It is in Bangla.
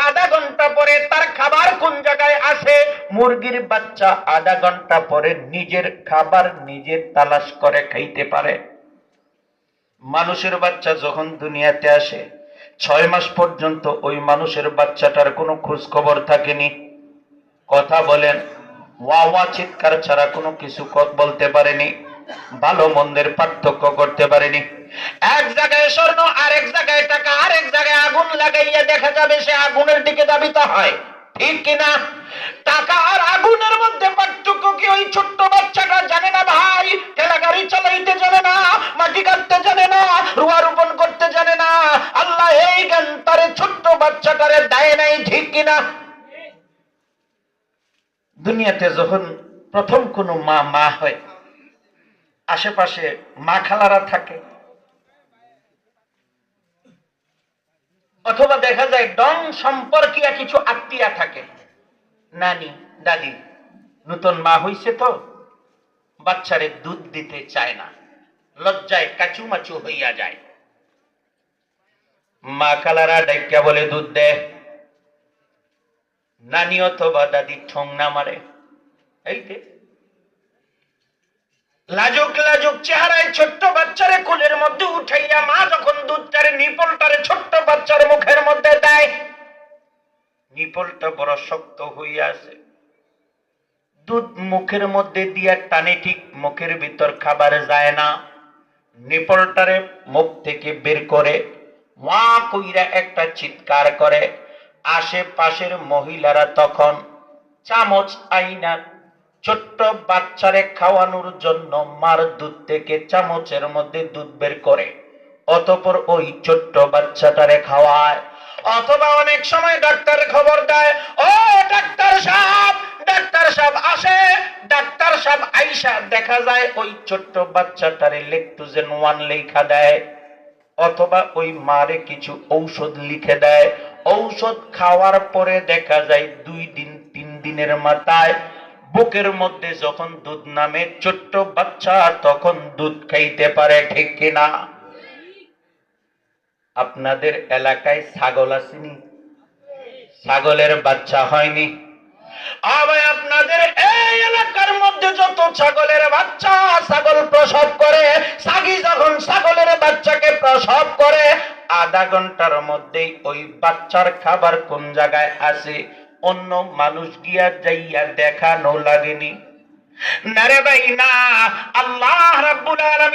আধা ঘন্টা পরে তার খাবার কোন জায়গায় আসে? মুরগির বাচ্চা আধা ঘন্টা পরে নিজের খাবার নিজে তালাশ করে খাইতে পারে। মানুষের বাচ্চা যখন দুনিয়াতে আসে 6 মাস পর্যন্ত ওই মানুষের বাচ্চাটার কোনো খোঁজ খবর থাকেনি। কথা বলেন, ওয়া ওয়া চিৎকার ছাড়া কোনো কিছু বলতে পারেনি, ভালো মন্দের পার্থক্য করতে পারেনি। এক জায়গায় স্বর্ণ, আরেক জায়গায় টাকা, আরেক জায়গায় আগুন লাগাইয়া দেখা যাবে সে আগুনের দিকে ধাবিত হয়, ঠিক কিনা? টাকা আর আগুনের মধ্যে পার্থক্য কি ওই ছোট্ট বাচ্চাটা জানে না ভাই? ঠেলা গাড়ি চালাইতে জানে না, মাটি কাটতে জানে না, রোয়া রোপণ করতে জানে না। আল্লাহ এই জ্ঞান তারে ছোট্ট বাচ্চাটারে দেয় নাই, ঠিক কিনা? দুনিয়াতে যখন প্রথম কোনো মা হয়, আশেপাশে মা খালারা থাকে, অথবা দেখা যায় ডং সম্পর্কীয় কিছু আত্মীয় থাকে। নানি দাদি নতুন মা হইছে তো বাচ্চারে দুধ দিতে চায় না, লজ্জায় কাচুমাচু হইয়া যায়। মা খালারা ডাইকা বলে দুধ দে, নানি অথবা দাদি ঠং না মারে। এই যে লাজুক লাজুক চেহারায় ছোট্ট বাচ্চারে কোলের মধ্যে উঠাইয়া মা যখন দুধটারে নিপলটারে ছোট্ট বাচ্চার মুখের মধ্যে দেয়, নিপলটা বড় শক্ত হইয়া আছে, দুধ মুখের মধ্যে দিয়া টানে, ঠিক মুখের ভিতর খাবার যায় না। নিপলটারে মুখ থেকে বের করে মা কইরা একটা চিৎকার করে। আশেপাশের মহিলারা তখন চামচ আইনা ছোট্ট বাচ্চারে খাওয়ানোর জন্য মার দুধ থেকে চামচের মধ্যে দুধ বের করে, অতঃপর ওই ছোট্ট বাচ্চাটারে খাওয়ায়। অথবা অনেক সময় ডাক্তার খবর দেয়, ও ডাক্তার সাহেব, ডাক্তার সাহেব আসে। ডাক্তার সাহেব আইসা দেখা যায় ওই ছোট্ট বাচ্চাটারে লেকটোজেন 1 লেখা দেয়, অথবা ওই মারে কিছু ঔষধ লিখে দেয়। ঔষধ খাওয়ার পরে দেখা যায় 2 দিন 3 দিনের মাথায় বুকের মধ্যে যখন দুধ নামে, ছোট্ট বাচ্চা তখন দুধ খাইতে পারে, ঠিক কিনা? আপনাদের এলাকায় ছাগল আসেনি? ছাগলের বাচ্চা হয়নি? আবার আপনাদের এই এলাকার মধ্যে যত ছাগলের বাচ্চা ছাগল প্রসব করে, ছাগি যখন ছাগলের বাচ্চাকে প্রসব করে আধা ঘন্টার মধ্যেই ওই বাচ্চার খাবার কোন জায়গায় আছে অন্য মানুষ গিয়া যাইয়া দেখানো লাগেনি। না রে ভাই না, আল্লাহ রাব্বুল আলামিন